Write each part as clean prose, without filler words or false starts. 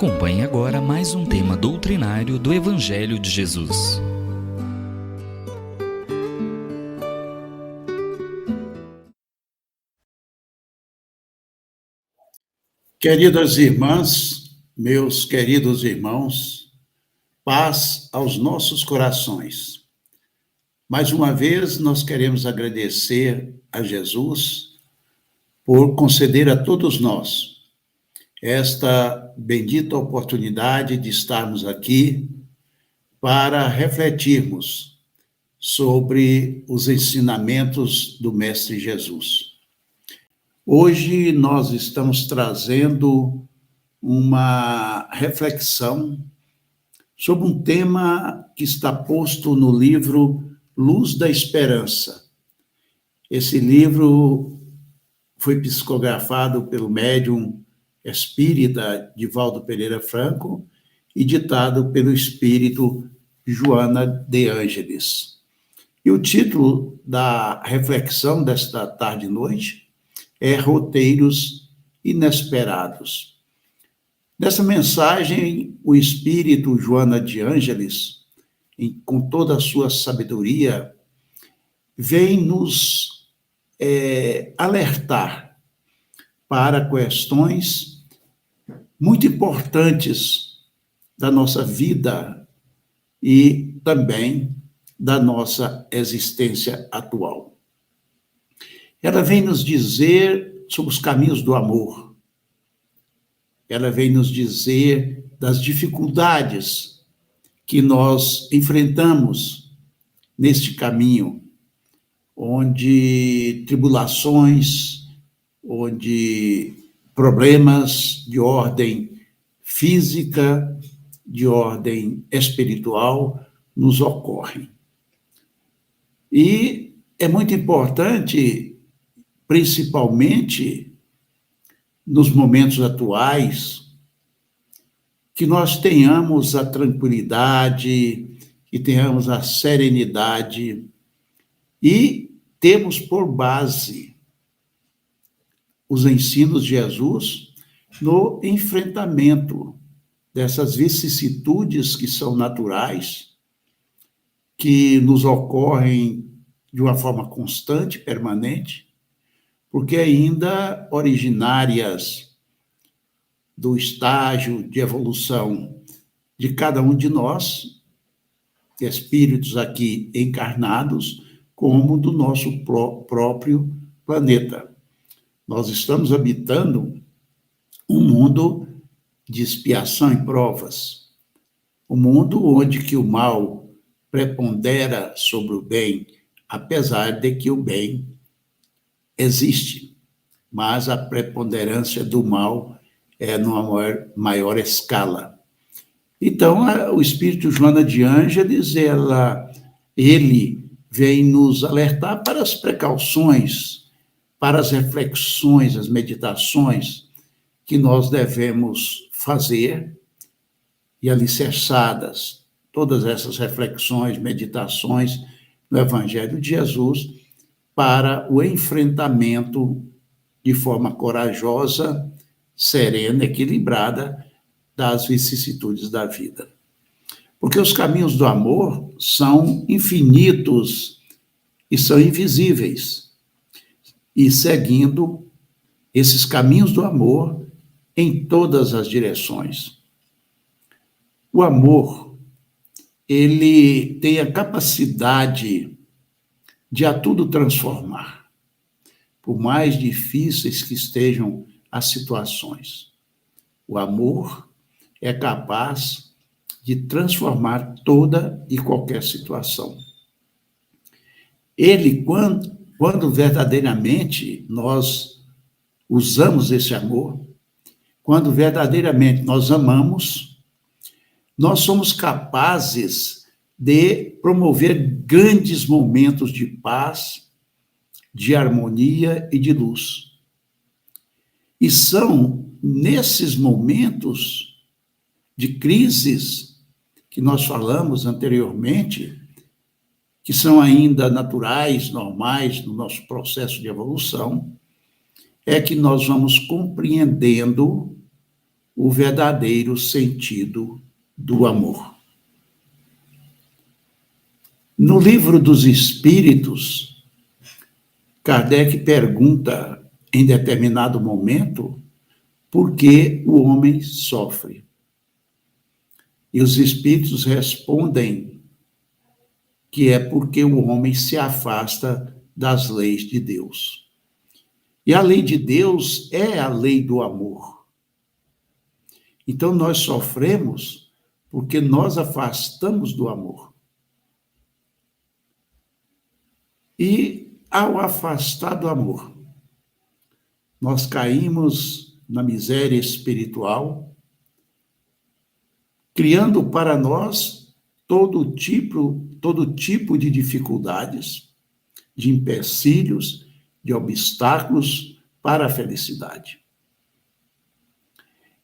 Acompanhe agora mais um tema doutrinário do Evangelho de Jesus. Queridas irmãs, meus queridos irmãos, paz aos nossos corações. Mais uma vez, nós queremos agradecer a Jesus por conceder a todos nós esta bendita oportunidade de estarmos aqui para refletirmos sobre os ensinamentos do Mestre Jesus. Hoje nós estamos trazendo uma reflexão sobre um tema que está posto no livro Luz da Esperança. Esse livro foi psicografado pelo médium espírita Divaldo Pereira Franco e ditado pelo espírito Joana de Ângeles. E o título da reflexão desta tarde e noite é Roteiros Inesperados. Nessa mensagem, o espírito Joana de Ângeles, com toda a sua sabedoria, vem nos alertar para questões muito importantes da nossa vida e também da nossa existência atual. Ela vem nos dizer sobre os caminhos do amor. Ela vem nos dizer das dificuldades que nós enfrentamos neste caminho, onde tribulações, onde problemas de ordem física, de ordem espiritual nos ocorrem. E é muito importante, principalmente nos momentos atuais, que nós tenhamos a tranquilidade, que tenhamos a serenidade e temos por base os ensinos de Jesus no enfrentamento dessas vicissitudes que são naturais, que nos ocorrem de uma forma constante, permanente, porque ainda originárias do estágio de evolução de cada um de nós, espíritos aqui encarnados, como do nosso próprio planeta. Nós estamos habitando um mundo de expiação e provas, um mundo onde que o mal prepondera sobre o bem, apesar de que o bem existe, mas a preponderância do mal é numa maior escala. Então, o espírito Joana de Ângeles, ele vem nos alertar para as precauções, para as reflexões, as meditações que nós devemos fazer e alicerçadas, todas essas reflexões, meditações no Evangelho de Jesus, para o enfrentamento de forma corajosa, serena, equilibrada das vicissitudes da vida. Porque os caminhos do amor são infinitos e são invisíveis. E seguindo esses caminhos do amor em todas as direções. O amor, ele tem a capacidade de a tudo transformar, por mais difíceis que estejam as situações. O amor é capaz de transformar toda e qualquer situação. Ele, quando verdadeiramente nós usamos esse amor, quando verdadeiramente nós amamos, nós somos capazes de promover grandes momentos de paz, de harmonia e de luz. E são nesses momentos de crises que nós falamos anteriormente, que são ainda naturais, normais no nosso processo de evolução, é que nós vamos compreendendo o verdadeiro sentido do amor. No Livro dos Espíritos, Kardec pergunta, em determinado momento, por que o homem sofre. E os Espíritos respondem que é porque o homem se afasta das leis de Deus. E a lei de Deus é a lei do amor. Então, nós sofremos porque nós afastamos do amor. E, ao afastar do amor, nós caímos na miséria espiritual, criando para nós todo tipo de dificuldades, de empecilhos, de obstáculos para a felicidade.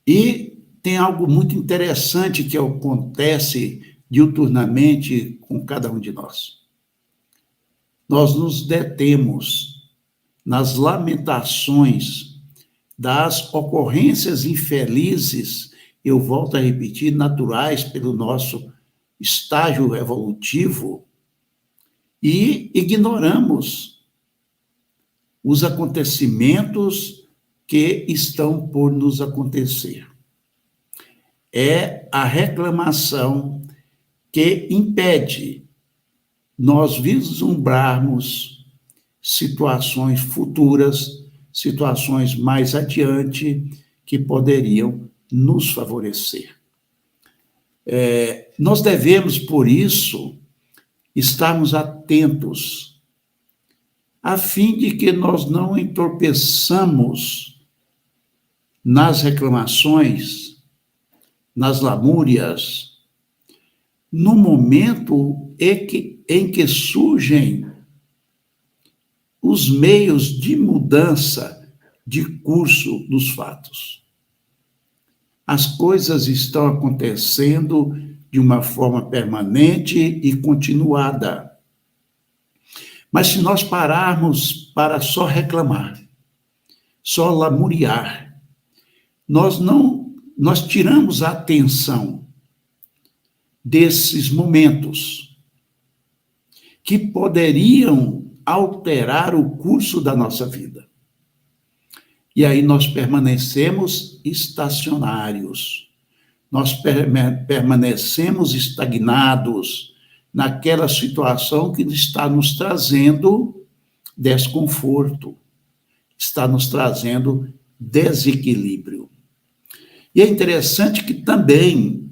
E tem algo muito interessante que acontece diuturnamente com cada um de nós. Nós nos detemos nas lamentações das ocorrências infelizes, eu volto a repetir, naturais pelo nosso estágio evolutivo, e ignoramos os acontecimentos que estão por nos acontecer. É a reclamação que impede nós vislumbrarmos situações futuras, situações mais adiante, que poderiam nos favorecer. Nós devemos, por isso, estarmos atentos, a fim de que nós não entorpeçamos nas reclamações, nas lamúrias, no momento em que surgem os meios de mudança de curso dos fatos. As coisas estão acontecendo de uma forma permanente e continuada. Mas se nós pararmos para só reclamar, só lamuriar, nós tiramos a atenção desses momentos que poderiam alterar o curso da nossa vida. E aí nós permanecemos estacionários, nós permanecemos estagnados naquela situação que está nos trazendo desconforto, está nos trazendo desequilíbrio. E é interessante que também,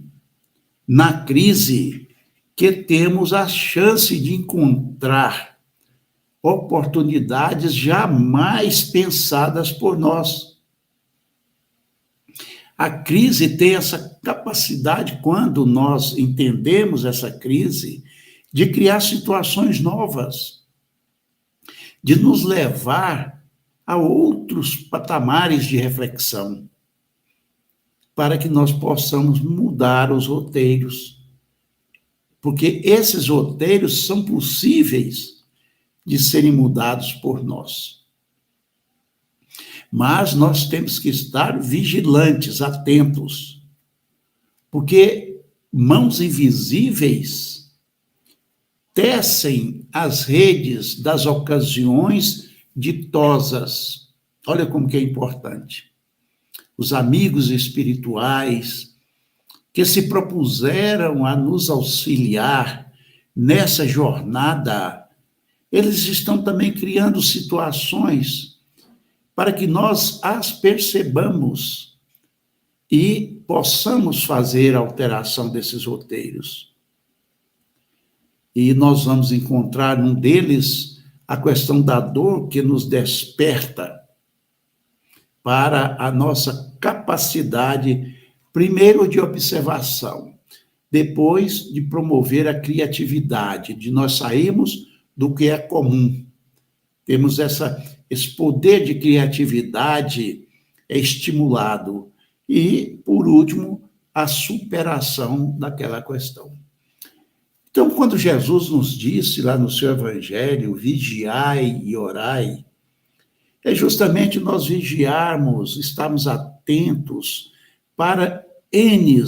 na crise, que temos a chance de encontrar oportunidades jamais pensadas por nós. A crise tem essa capacidade, quando nós entendemos essa crise, de criar situações novas, de nos levar a outros patamares de reflexão, para que nós possamos mudar os roteiros. Porque esses roteiros são possíveis de serem mudados por nós. Mas nós temos que estar vigilantes, atentos, porque mãos invisíveis tecem as redes das ocasiões ditosas. Olha como que é importante. Os amigos espirituais que se propuseram a nos auxiliar nessa jornada, eles estão também criando situações para que nós as percebamos e possamos fazer a alteração desses roteiros. E nós vamos encontrar num deles a questão da dor, que nos desperta para a nossa capacidade, primeiro de observação, depois de promover a criatividade, de nós sairmos do que é comum. Temos esse poder de criatividade estimulado. E, por último, a superação daquela questão. Então, quando Jesus nos disse lá no seu evangelho, vigiai e orai, é justamente nós vigiarmos, estarmos atentos para N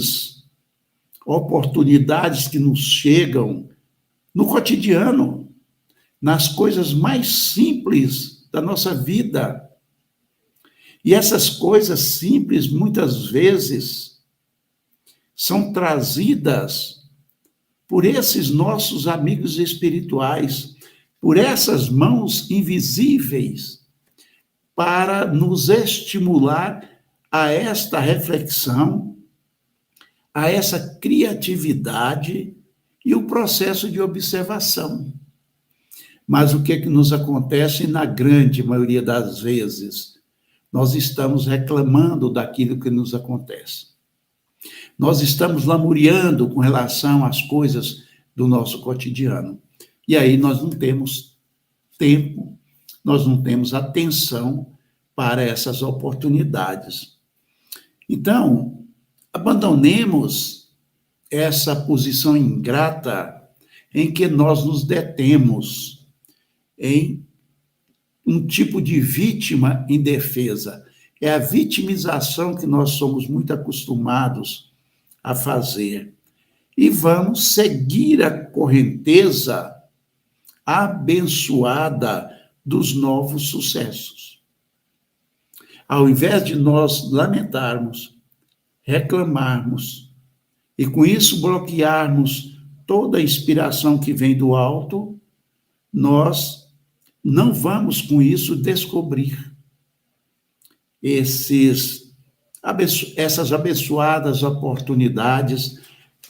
oportunidades que nos chegam no cotidiano, nas coisas mais simples da nossa vida. E essas coisas simples, muitas vezes, são trazidas por esses nossos amigos espirituais, por essas mãos invisíveis, para nos estimular a esta reflexão, a essa criatividade e o processo de observação. Mas o que é que nos acontece na grande maioria das vezes? Nós estamos reclamando daquilo que nos acontece. Nós estamos lamuriando com relação às coisas do nosso cotidiano. E aí nós não temos tempo, nós não temos atenção para essas oportunidades. Então, abandonemos essa posição ingrata em que nós nos detemos em um tipo de vítima indefesa. É a vitimização que nós somos muito acostumados a fazer. E vamos seguir a correnteza abençoada dos novos sucessos. Ao invés de nós lamentarmos, reclamarmos e com isso bloquearmos toda a inspiração que vem do alto, nós não vamos com isso descobrir essas abençoadas oportunidades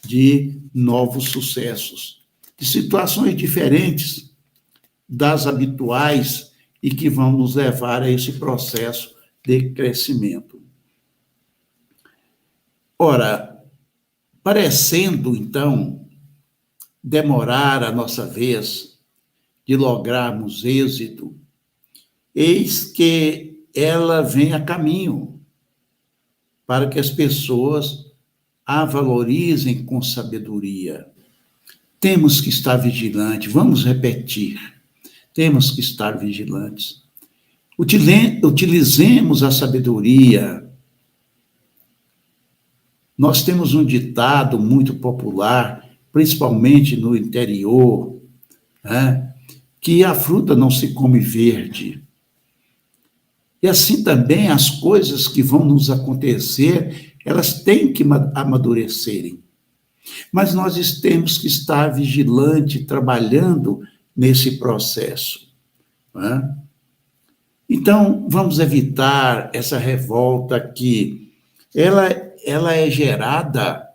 de novos sucessos, de situações diferentes das habituais e que vão nos levar a esse processo de crescimento. Ora, parecendo, então, demorar a nossa vez de lograrmos êxito, eis que ela vem a caminho para que as pessoas a valorizem com sabedoria. Temos que estar vigilantes, vamos repetir, temos que estar vigilantes. Utilizemos a sabedoria. Nós temos um ditado muito popular, principalmente no interior, né, que a fruta não se come verde. E assim também as coisas que vão nos acontecer, elas têm que amadurecerem. Mas nós temos que estar vigilante, trabalhando nesse processo. Né? Então, vamos evitar essa revolta que ela é gerada,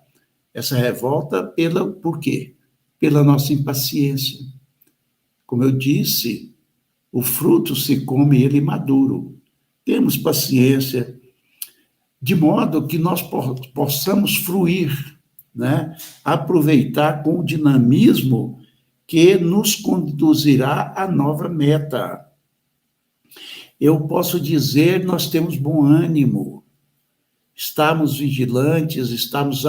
essa revolta, por quê? Pela nossa impaciência. Como eu disse, o fruto se come ele maduro. Temos paciência, de modo que nós possamos fruir, né? Aproveitar com o dinamismo que nos conduzirá à nova meta. Eu posso dizer, nós temos bom ânimo, estamos vigilantes, estamos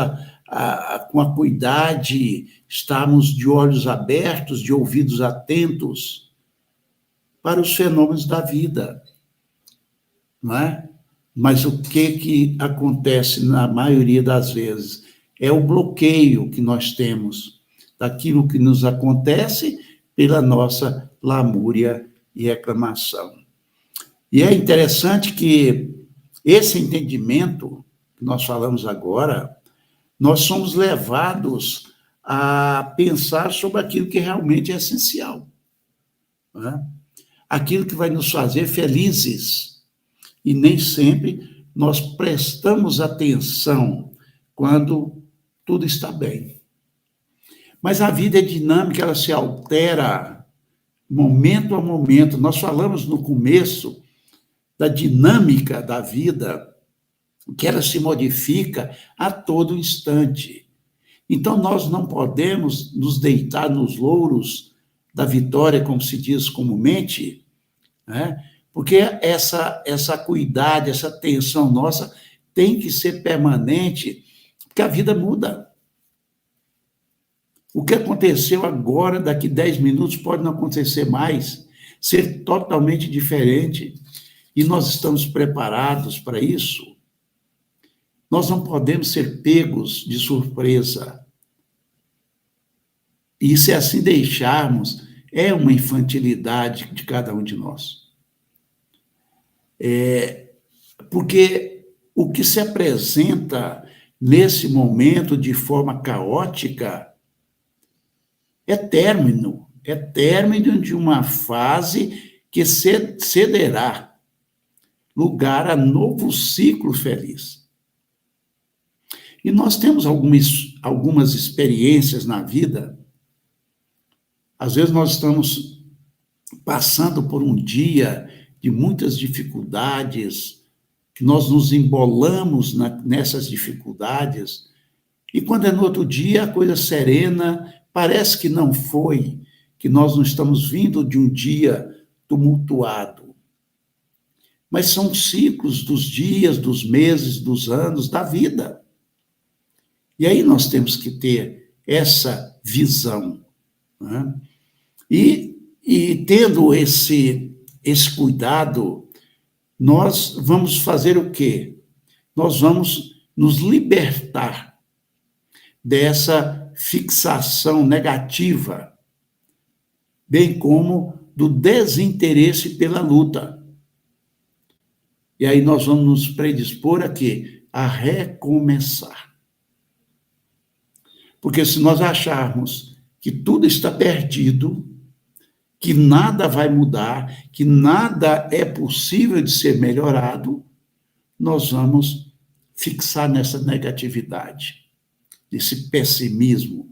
com acuidade, estamos de olhos abertos, de ouvidos atentos para os fenômenos da vida, não é? Mas o que acontece na maioria das vezes? É o bloqueio que nós temos daquilo que nos acontece pela nossa lamúria e reclamação. E é interessante que esse entendimento que nós falamos agora, nós somos levados a pensar sobre aquilo que realmente é essencial, né? Aquilo que vai nos fazer felizes. E nem sempre nós prestamos atenção quando tudo está bem. Mas a vida é dinâmica, ela se altera momento a momento. Nós falamos no começo da dinâmica da vida, que ela se modifica a todo instante. Então, nós não podemos nos deitar nos louros da vitória, como se diz comumente, né? Porque essa acuidade, essa atenção nossa tem que ser permanente, porque a vida muda. O que aconteceu agora, daqui 10 minutos, pode não acontecer mais, ser totalmente diferente. E nós estamos preparados para isso. Nós não podemos ser pegos de surpresa. E se assim deixarmos, é uma infantilidade de cada um de nós. Porque o que se apresenta nesse momento de forma caótica é término de uma fase que cederá lugar a novo ciclo feliz. E nós temos algumas experiências na vida. Às vezes nós estamos passando por um dia de muitas dificuldades, que nós nos embolamos nessas dificuldades, e quando é no outro dia a coisa serena, parece que não foi, que nós não estamos vindo de um dia tumultuado. Mas são ciclos dos dias, dos meses, dos anos, da vida. E aí nós temos que ter essa visão, né? E tendo esse cuidado, nós vamos fazer o quê? Nós vamos nos libertar dessa fixação negativa, bem como do desinteresse pela luta. E aí nós vamos nos predispor a quê? A recomeçar. Porque se nós acharmos que tudo está perdido, que nada vai mudar, que nada é possível de ser melhorado, nós vamos fixar nessa negatividade, nesse pessimismo,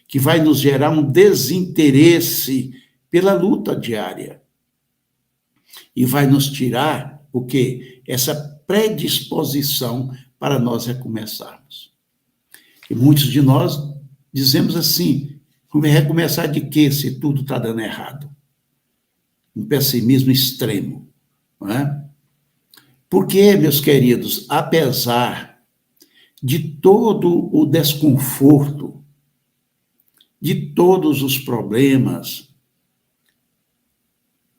que vai nos gerar um desinteresse pela luta diária. E vai nos tirar o quê? Essa predisposição para nós recomeçarmos. E muitos de nós dizemos assim: vamos recomeçar de quê se tudo está dando errado? Um pessimismo extremo, não é? Porque, meus queridos, apesar de todo o desconforto, de todos os problemas,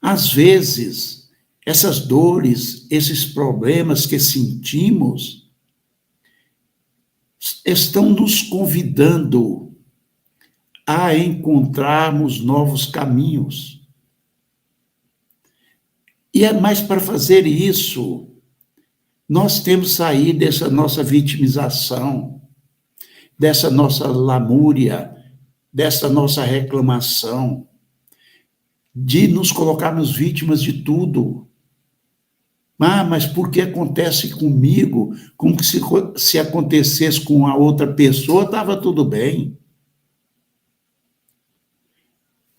às vezes, essas dores, esses problemas que sentimos, estão nos convidando a encontrarmos novos caminhos. E é mais para fazer isso, nós temos que sair dessa nossa vitimização, dessa nossa lamúria, dessa nossa reclamação, de nos colocarmos vítimas de tudo. Mas por que acontece comigo? Como que se acontecesse com a outra pessoa, estava tudo bem.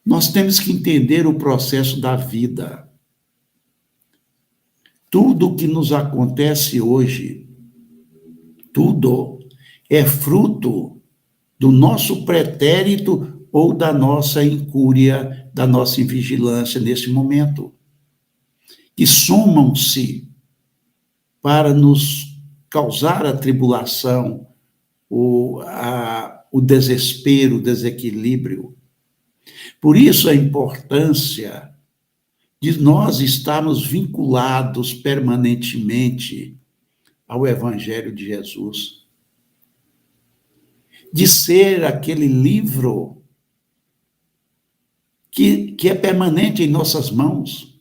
Nós temos que entender o processo da vida. Tudo que nos acontece hoje, tudo é fruto do nosso pretérito ou da nossa incúria, da nossa invigilância nesse momento, que somam-se para nos causar a tribulação, o desespero, o desequilíbrio. Por isso a importância de nós estarmos vinculados permanentemente ao Evangelho de Jesus, de ser aquele livro que é permanente em nossas mãos,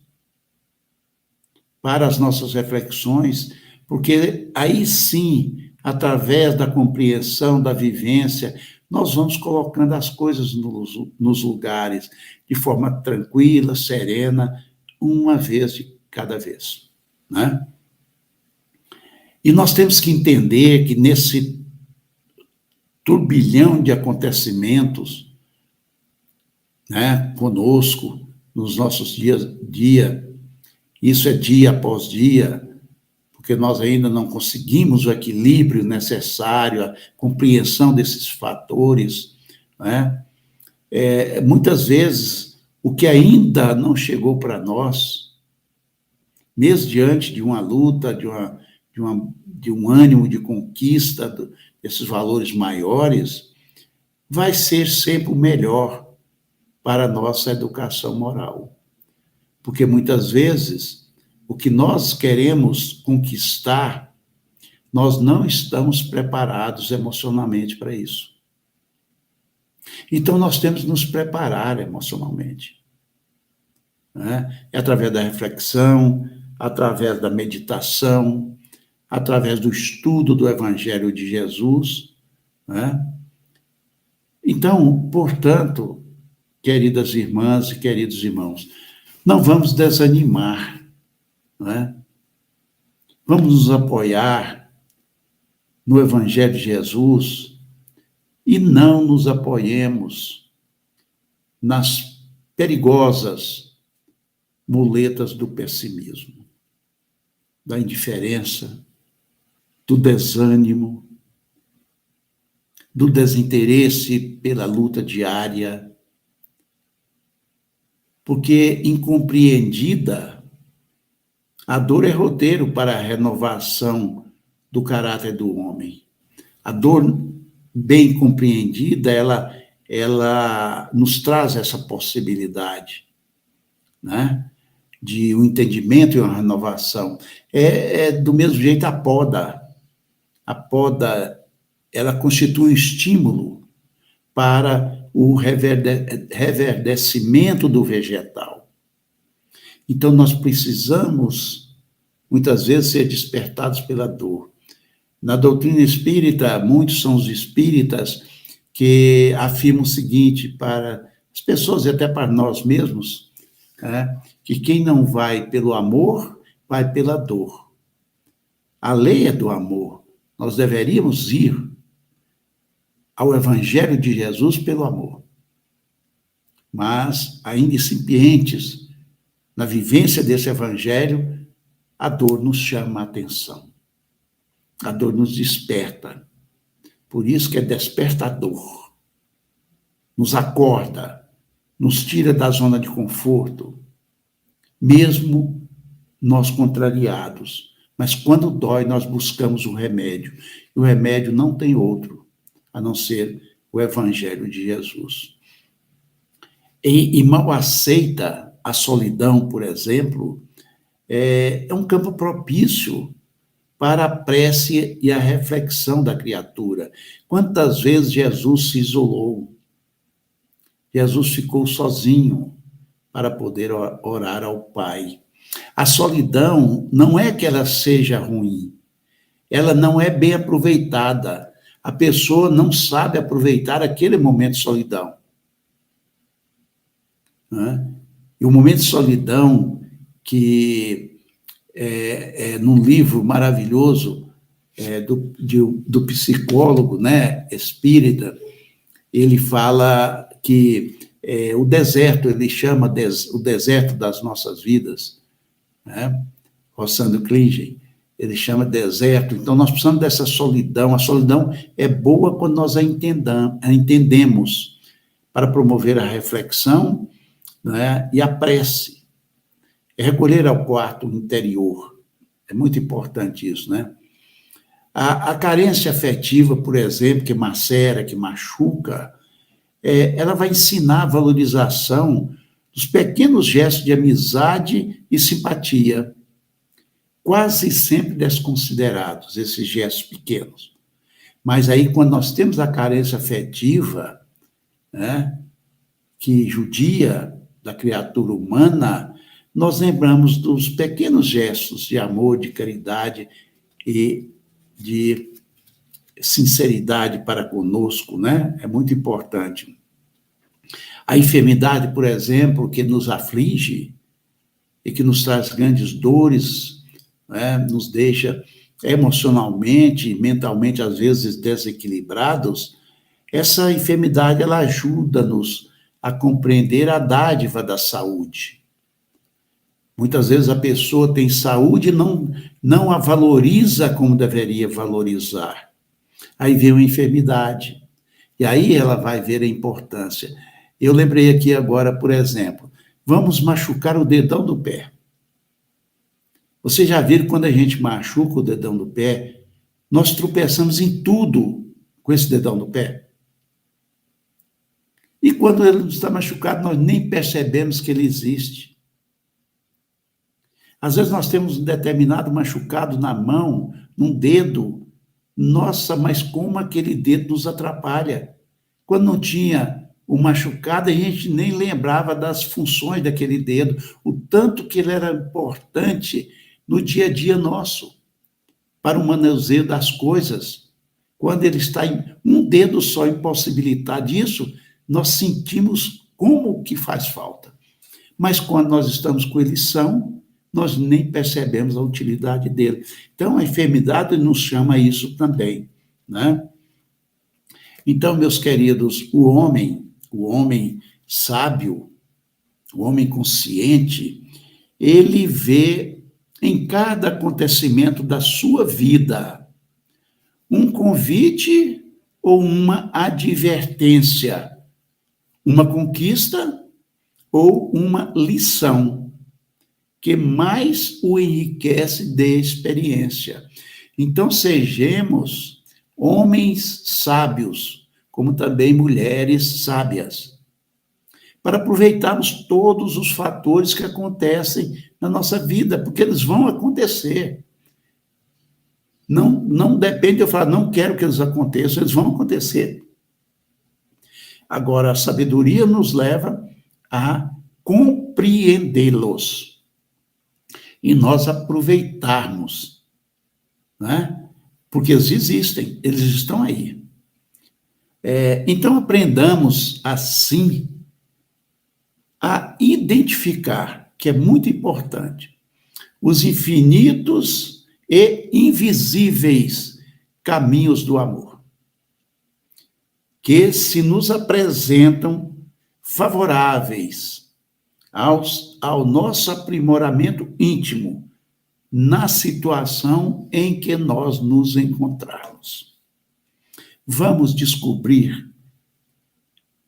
para as nossas reflexões, porque aí sim, através da compreensão, da vivência, nós vamos colocando as coisas nos lugares, de forma tranquila, serena, uma vez de cada vez, né? E nós temos que entender que nesse turbilhão de acontecimentos, né, conosco, nos nossos dia, isso é dia após dia, porque nós ainda não conseguimos o equilíbrio necessário, a compreensão desses fatores, né? Muitas vezes, o que ainda não chegou para nós, mesmo diante de uma luta, de um ânimo de conquista desses valores maiores, vai ser sempre o melhor para a nossa educação moral. Porque muitas vezes o que nós queremos conquistar Nós não estamos preparados emocionalmente para isso. Então, nós temos que nos preparar emocionalmente, né? É através da reflexão, através da meditação, através do estudo do Evangelho de Jesus, né? Então, portanto, queridas irmãs e queridos irmãos, não vamos desanimar, né? Vamos nos apoiar no Evangelho de Jesus e não nos apoiemos nas perigosas muletas do pessimismo, da indiferença, do desânimo, do desinteresse pela luta diária, porque incompreendida, a dor é roteiro para a renovação do caráter do homem. A dor bem compreendida, ela nos traz essa possibilidade, né? De um entendimento e uma renovação. É do mesmo jeito a poda. A poda, ela constitui um estímulo para o reverdecimento do vegetal. Então, nós precisamos, muitas vezes, ser despertados pela dor. Na doutrina espírita, muitos são os espíritas que afirmam o seguinte para as pessoas e até para nós mesmos, né, que quem não vai pelo amor, vai pela dor. A lei é do amor. Nós deveríamos ir ao Evangelho de Jesus pelo amor. Mas, ainda incipientes na vivência desse Evangelho, a dor nos chama a atenção. A dor nos desperta. Por isso que é despertador. Nos acorda, nos tira da zona de conforto, mesmo nós contrariados. Mas quando dói, nós buscamos o remédio. E o remédio não tem outro, a não ser o Evangelho de Jesus. E mal aceita a solidão, por exemplo, é um campo propício para a prece e a reflexão da criatura. Quantas vezes Jesus se isolou? Jesus ficou sozinho para poder orar ao Pai. A solidão não é que ela seja ruim, ela não é bem aproveitada. A pessoa não sabe aproveitar aquele momento de solidão, né? E o momento de solidão, que num livro maravilhoso do psicólogo, né, espírita, ele fala que o deserto, ele chama o deserto das nossas vidas, né? Rossandro Klingen, ele chama deserto. Então, nós precisamos dessa solidão. A solidão é boa quando nós a entendemos para promover a reflexão, né, e a prece. É recolher ao quarto interior. É muito importante isso, né? A carência afetiva, por exemplo, que macera, que machuca, ela vai ensinar a valorização dos pequenos gestos de amizade e simpatia, quase sempre desconsiderados, esses gestos pequenos. Mas aí, quando nós temos a carência afetiva, né, que judia da criatura humana, nós lembramos dos pequenos gestos de amor, de caridade e de sinceridade para conosco, né? É muito importante. A enfermidade, por exemplo, que nos aflige e que nos traz grandes dores, né? Nos deixa emocionalmente, mentalmente, às vezes, desequilibrados. Essa enfermidade, ela ajuda-nos a compreender a dádiva da saúde. Muitas vezes a pessoa tem saúde e não a valoriza como deveria valorizar. Aí vem uma enfermidade, e aí ela vai ver a importância. Eu lembrei aqui agora, por exemplo, vamos machucar o dedão do pé. Vocês já viram quando a gente machuca o dedão do pé, nós tropeçamos em tudo com esse dedão do pé. E quando ele está machucado, nós nem percebemos que ele existe. Às vezes nós temos um determinado machucado na mão, num dedo, nossa, mas como aquele dedo nos atrapalha. Quando não tinha o machucado, a gente nem lembrava das funções daquele dedo, o tanto que ele era importante no dia a dia nosso, para o manuseio das coisas. Quando ele está em um dedo só impossibilitado disso, nós sentimos como que faz falta. Mas quando nós estamos com ele são, nós nem percebemos a utilidade dele. Então, a enfermidade nos chama a isso também, né? Então, meus queridos, o homem sábio, o homem consciente, ele vê em cada acontecimento da sua vida um convite ou uma advertência, uma conquista ou uma lição que mais o enriquece de experiência. Então, sejamos homens sábios, como também mulheres sábias, para aproveitarmos todos os fatores que acontecem na nossa vida, porque eles vão acontecer. Não depende de eu falar, não quero que eles aconteçam, eles vão acontecer. Agora, a sabedoria nos leva a compreendê-los e nós aproveitarmos, né? Porque eles existem, eles estão aí. Então, aprendamos, assim, a identificar, que é muito importante, os infinitos e invisíveis caminhos do amor, que se nos apresentam favoráveis ao nosso aprimoramento íntimo na situação em que nós nos encontrarmos. Vamos descobrir,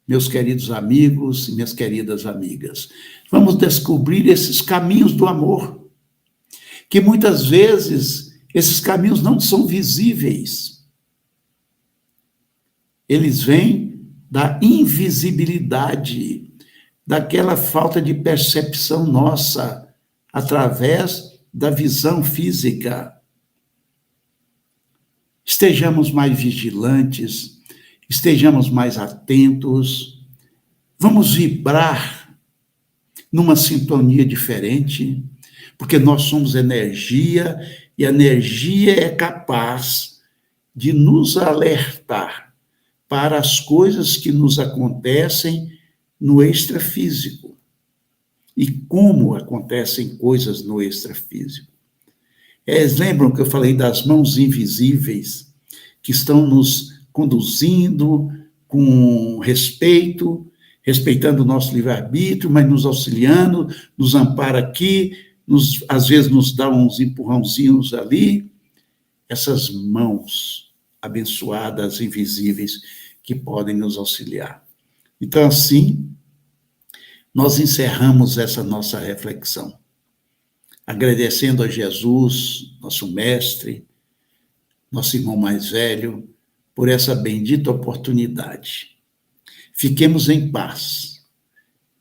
meus queridos amigos e minhas queridas amigas, vamos descobrir esses caminhos do amor, que muitas vezes esses caminhos não são visíveis. Eles vêm da invisibilidade, daquela falta de percepção nossa, através da visão física. Estejamos mais vigilantes, estejamos mais atentos, vamos vibrar numa sintonia diferente, porque nós somos energia, e a energia é capaz de nos alertar para as coisas que nos acontecem no extrafísico. E como acontecem coisas no extrafísico. Lembram que eu falei das mãos invisíveis, que estão nos conduzindo com respeito, respeitando o nosso livre-arbítrio, mas nos auxiliando, nos ampara aqui, às vezes nos dá uns empurrãozinhos ali. Essas mãos abençoadas, invisíveis, que podem nos auxiliar. Então, assim, nós encerramos essa nossa reflexão, agradecendo a Jesus, nosso mestre, nosso irmão mais velho, por essa bendita oportunidade. Fiquemos em paz.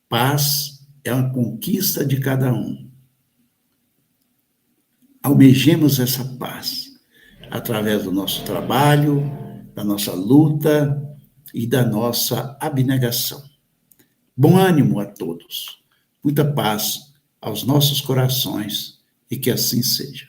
Paz é uma conquista de cada um. Almejemos essa paz através do nosso trabalho, da nossa luta e da nossa abnegação. Bom ânimo a todos, muita paz aos nossos corações e que assim seja.